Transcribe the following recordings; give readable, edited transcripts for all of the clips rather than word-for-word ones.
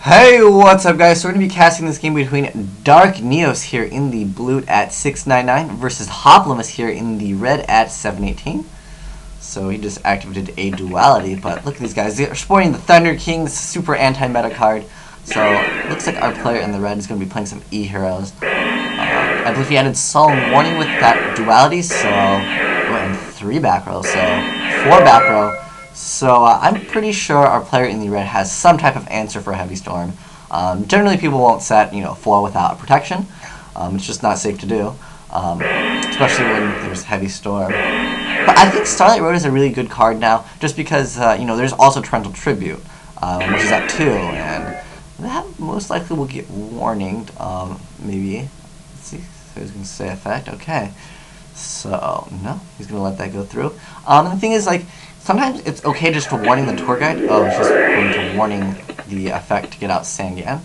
Hey, what's up guys? So we're going to be casting this game between Dark Neos here in the blue at 699 versus Hoplimus here in the red at 718. So he just activated a duality, but look at these guys. They're sporting the Thunder King, super anti-meta card. So it looks like our player in the red is going to be playing some E.Heros. I believe he added Solemn Warning with that duality, so and 3 backrow, so 4 backrow. So I'm pretty sure our player in the red has some type of answer for Heavy Storm. Generally people won't set 4 without protection. It's just not safe to do, especially when there's Heavy Storm. But I think Starlight Road is a really good card now, just because there's also Torrential Tribute, which is at 2, and that most likely will get warninged. Maybe. Let's see. So he's going to say effect. Okay. So no, he's going to let that go through. And the thing is, sometimes it's okay just to warning the tour guide. Oh, it's just going to warning the effect to get out Sangan,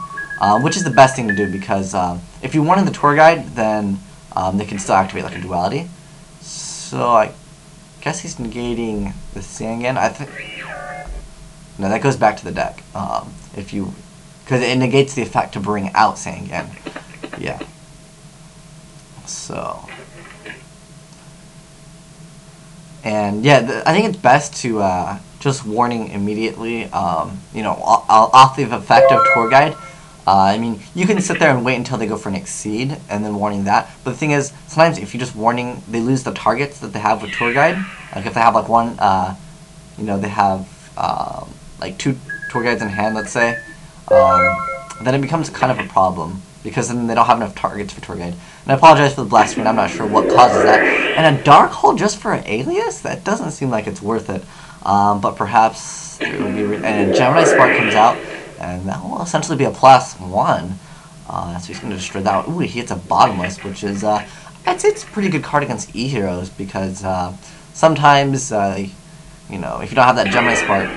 which is the best thing to do because if you warning the tour guide, then they can still activate like a duality. So I guess he's negating the Sangan. I think no, that goes back to the deck. Because it negates the effect to bring out Sangan. Yeah. So. And yeah, I think it's best to just warning immediately, off the effect of tour guide. I mean, you can sit there and wait until they go for an exceed and then warning that. But the thing is, sometimes if you just warning, they lose the targets that they have with tour guide. Like if they have one, they have 2 tour guides in hand, let's say, then it becomes kind of a problem. Because then they don't have enough targets for tour guide. And I apologize for the black screen, I'm not sure what causes that. And a dark hole just for an alias? That doesn't seem like it's worth it. But perhaps there will be... And a Gemini Spark comes out, and that will essentially be a +1. So he's going to destroy that one. Ooh, he hits a Bottomless, which is... I'd say it's a pretty good card against E.Heros, because sometimes, if you don't have that Gemini Spark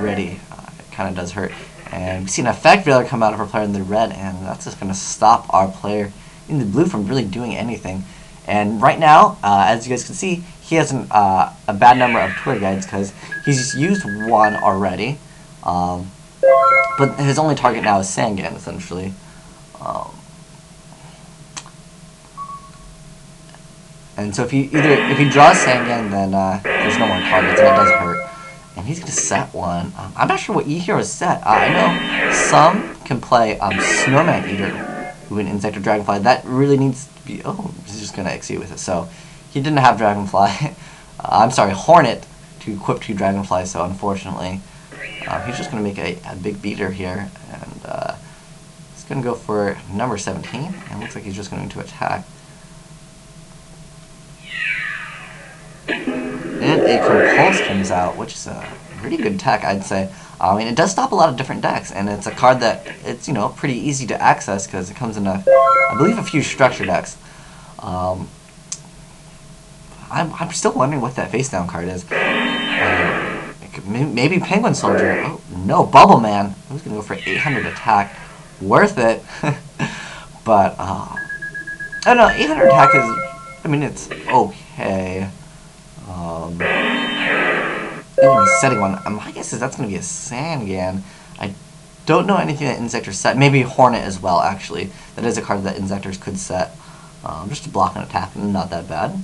ready, it kind of does hurt. And we see an effect Veiler come out of our player in the red, and that's just going to stop our player in the blue from really doing anything. And right now, as you guys can see, he has a bad number of tour guides because he's used 1 already. But his only target now is Sangan, essentially. And so if he draws Sangan, then there's no more targets, and it does hurt. And he's going to set 1. I'm not sure what E.Heros set. I know some can play Snowman Eater with an Insector Dragonfly. That really needs to be... Oh, he's just going to exceed with it. So he didn't have Dragonfly. I'm sorry, Hornet to equip 2 Dragonflies. So unfortunately, he's just going to make a big beater here. And he's going to go for number 17. And it looks like he's just going to attack. And a Compulse comes out, which is a pretty good tech, I'd say. I mean, it does stop a lot of different decks, and it's a card that it's pretty easy to access because it comes in I believe a few structure decks. I'm still wondering what that face down card is. Maybe Penguin Soldier. Oh no, Bubble Man. Who's gonna go for 800 attack? Worth it. But I don't know. 800 attack is. I mean, it's okay. Even setting 1, my guess is that's going to be a Sangan. I don't know anything that Insector set. Maybe Hornet as well, actually. That is a card that Insectors could set. Just to block an attack, not that bad.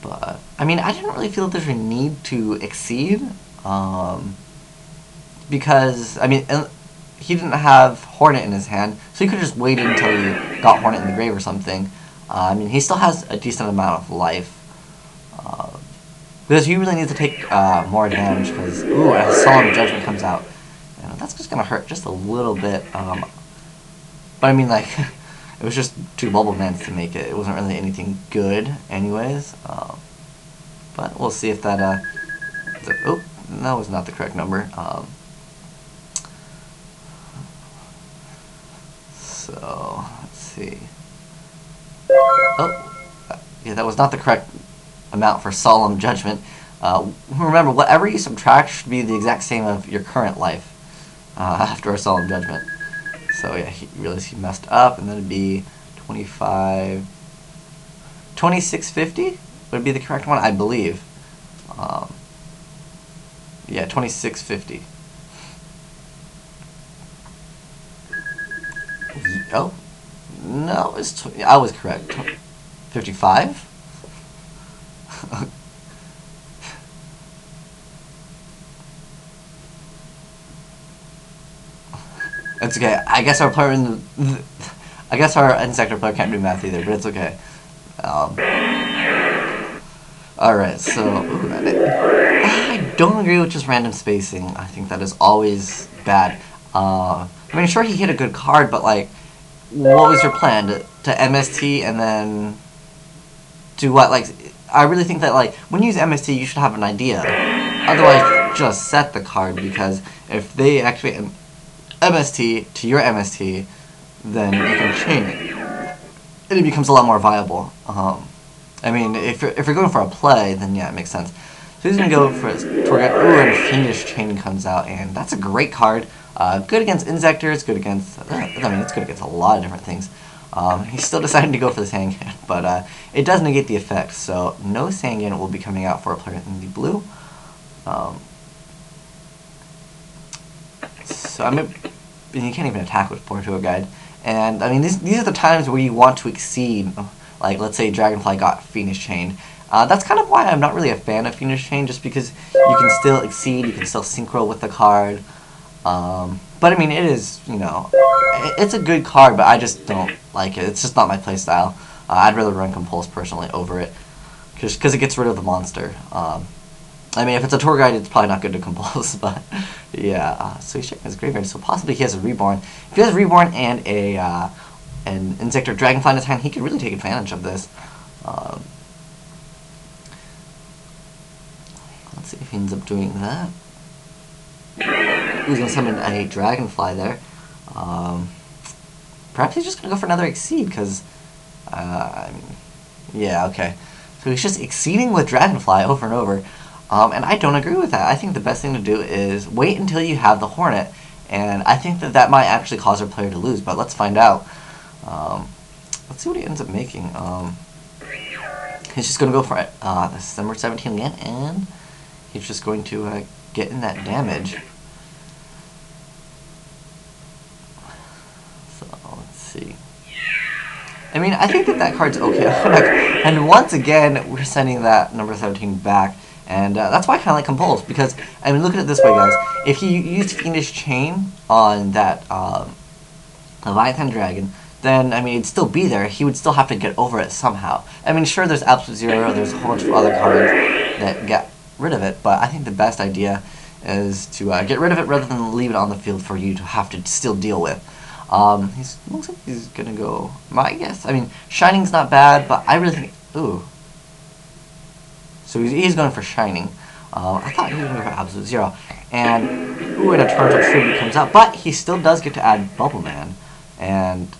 But, I mean, I didn't really feel that there's a need to exceed. Because, I mean, he didn't have Hornet in his hand, so he could have just waited until he got Hornet in the grave or something. I mean, he still has a decent amount of life. Because he really needs to take more damage, because, ooh, a Solemn Judgment comes out. And that's just going to hurt just a little bit. But I mean, it was just 2 Bubble Mans to make it. It wasn't really anything good anyways. But we'll see if that, oh, that was not the correct number. So, let's see. Oh, yeah, that was not the correct amount for Solemn Judgment. Remember, whatever you subtract should be the exact same of your current life after a Solemn Judgment. So yeah, he realized he messed up, and then it'd be 2650 would be the correct one, I believe. Yeah, 2650. Oh, no, I was correct. 55? It's okay. I guess our player I guess our Insector player can't do math either, but it's okay. Alright, so I don't agree with just random spacing. I think that is always bad. I mean, sure, he hit a good card, but like, what was your plan? To MST and then do what? Like, I really think that like when you use MST, you should have an idea. Otherwise, just set the card, because if they actually MST to your MST, then you can chain it, and it becomes a lot more viable. I mean, if you're going for a play, then yeah, it makes sense. So he's gonna go for his target. Ooh, and Fiendish Chain comes out, and that's a great card. Good against Insectors, good against. I mean, it's good against a lot of different things. He's still deciding to go for the Sangan, but it does negate the effect, so no Sangan will be coming out for a player in the blue. So I mean, you can't even attack with Porto Guide. And I mean, these are the times where you want to exceed. Like, let's say Dragonfly got Fiendish Chain. That's kind of why I'm not really a fan of Fiendish Chain, just because you can still exceed, you can still synchro with the card. But I mean, it is, you know, it's a good card, but I just don't like it. It's just not my playstyle. I'd rather run Compulse personally over it, because it gets rid of the monster. I mean, if it's a tour guide, it's probably not good to Compulse, but yeah. So he's checking his graveyard, so possibly he has a Reborn. If he has a Reborn and an Insector Dragonfly in his hand, he could really take advantage of this. Let's see if he ends up doing that. He's going to summon a Dragonfly there. Perhaps he's just going to go for another Exceed, because, I mean, yeah, okay. So he's just exceeding with Dragonfly over and over. And I don't agree with that. I think the best thing to do is wait until you have the Hornet. And I think that might actually cause our player to lose, but let's find out. Let's see what he ends up making. He's just going to go for December 17 again, and he's just going to get in that damage. So, let's see. I mean, I think that card's okay. And once again, we're sending that number 17 back. And that's why I kind of like Compulse, because, I mean, look at it this way, guys. If he used Fiendish Chain on that Leviathan Dragon, then, I mean, it'd still be there. He would still have to get over it somehow. I mean, sure, there's Absolute Zero, there's a whole bunch of other cards that get rid of it, but I think the best idea is to get rid of it rather than leave it on the field for you to have to still deal with. Looks like he's going to go, my guess. I mean, Shining's not bad, but I really think, ooh. So he's going for Shining. I thought he was going to go for Absolute Zero. And, ooh, and a Torrential Tribute comes out. But he still does get to add Bubble Man. And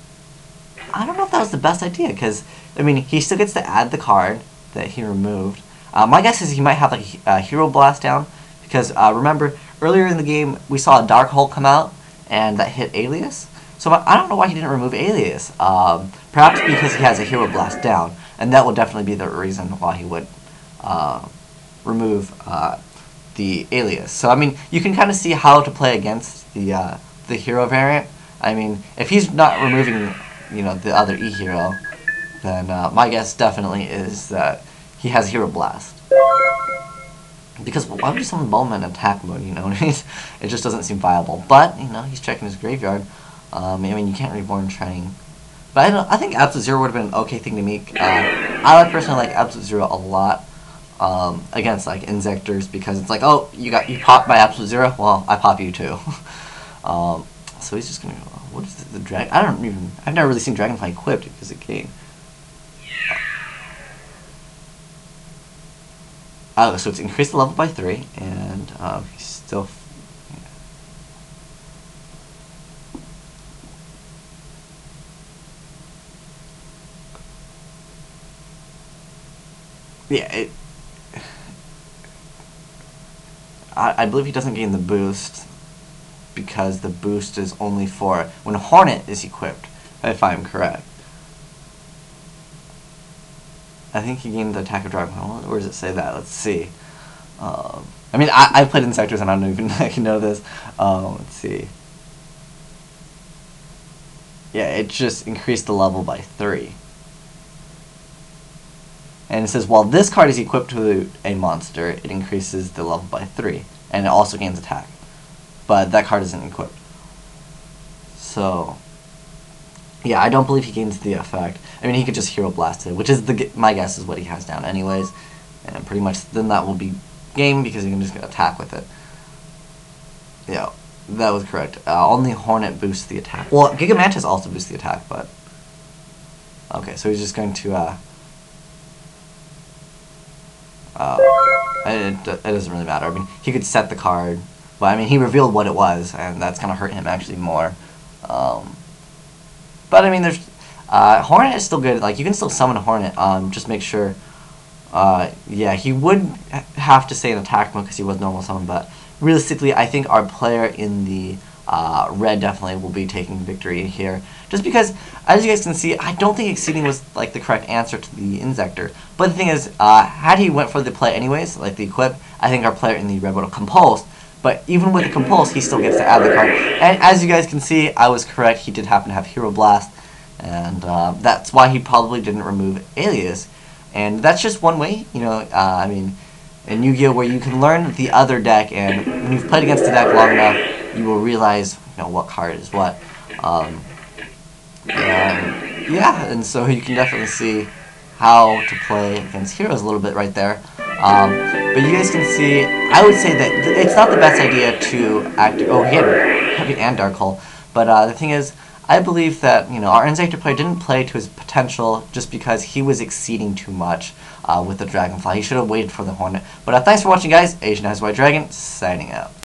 I don't know if that was the best idea, because, I mean, he still gets to add the card that he removed. My guess is he might have, like, a Hero Blast down. Because, remember, earlier in the game, we saw a Dark Hole come out, and that hit Alias. So I don't know why he didn't remove Alias. Perhaps because he has a Hero Blast down. And that would definitely be the reason why he would remove the Alias. So I mean, you can kind of see how to play against the hero variant. I mean, if he's not removing, you know, the other E.Hero, then my guess definitely is that he has Hero Blast. Because why would you summon Bowman in attack mode? You know, it just doesn't seem viable. But you know, he's checking his graveyard. I mean, you can't Reborn Training. But I think Absolute Zero would have been an okay thing to make. I personally like Absolute Zero a lot against like Insectors, because it's like, oh, you popped my Absolute Zero, well, I pop you too. So he's just gonna go. What is the drag? I've never really seen Dragonfly equipped because it came. Oh, so it's increased the level by 3, and he's still. Yeah, I believe he doesn't gain the boost, because the boost is only for when Hornet is equipped, if I'm correct. I think he gained the attack of Dragon. Where does it say that? Let's see. I mean, I played Insectors and I don't even know this. Let's see. Yeah, it just increased the level by 3. And it says, while this card is equipped to a monster, it increases the level by 3. And it also gains attack. But that card isn't equipped. So, yeah, I don't believe he gains the effect. I mean, he could just Hero Blast it, which is, my guess is what he has down anyways. And pretty much then that will be game because you can just attack with it. Yeah, that was correct. Only Hornet boosts the attack. Well, Gigamantis also boosts the attack, but... Okay, so he's just going to... it doesn't really matter. I mean, he could set the card, but I mean, he revealed what it was, and that's gonna hurt him actually more. But I mean, there's Hornet is still good. Like, you can still summon a Hornet. Just make sure. Yeah, he would have to stay in attack mode because he was normal summon, but realistically, I think our player in the red definitely will be taking victory here. Just because, as you guys can see, I don't think Exceeding was like the correct answer to the Insector. But the thing is, had he went for the play anyways, like the equip, I think our player in the red would have compulsed. But even with the compulse, he still gets to add the card. And as you guys can see, I was correct. He did happen to have Hero Blast, and that's why he probably didn't remove Alias. And that's just one way, you know. I mean, in Yu-Gi-Oh, where you can learn the other deck, and when you've played against the deck long enough, you will realize, you know, what card is what. Yeah, and so you can definitely see how to play against heroes a little bit right there. But you guys can see, I would say that it's not the best idea to activate. Oh, he had Heavy and Dark Hole. But the thing is, I believe that, you know, our Insector player didn't play to his potential just because he was exceeding too much with the Dragonfly. He should have waited for the Hornet. But thanks for watching, guys. Asian Eyes White Dragon, signing out.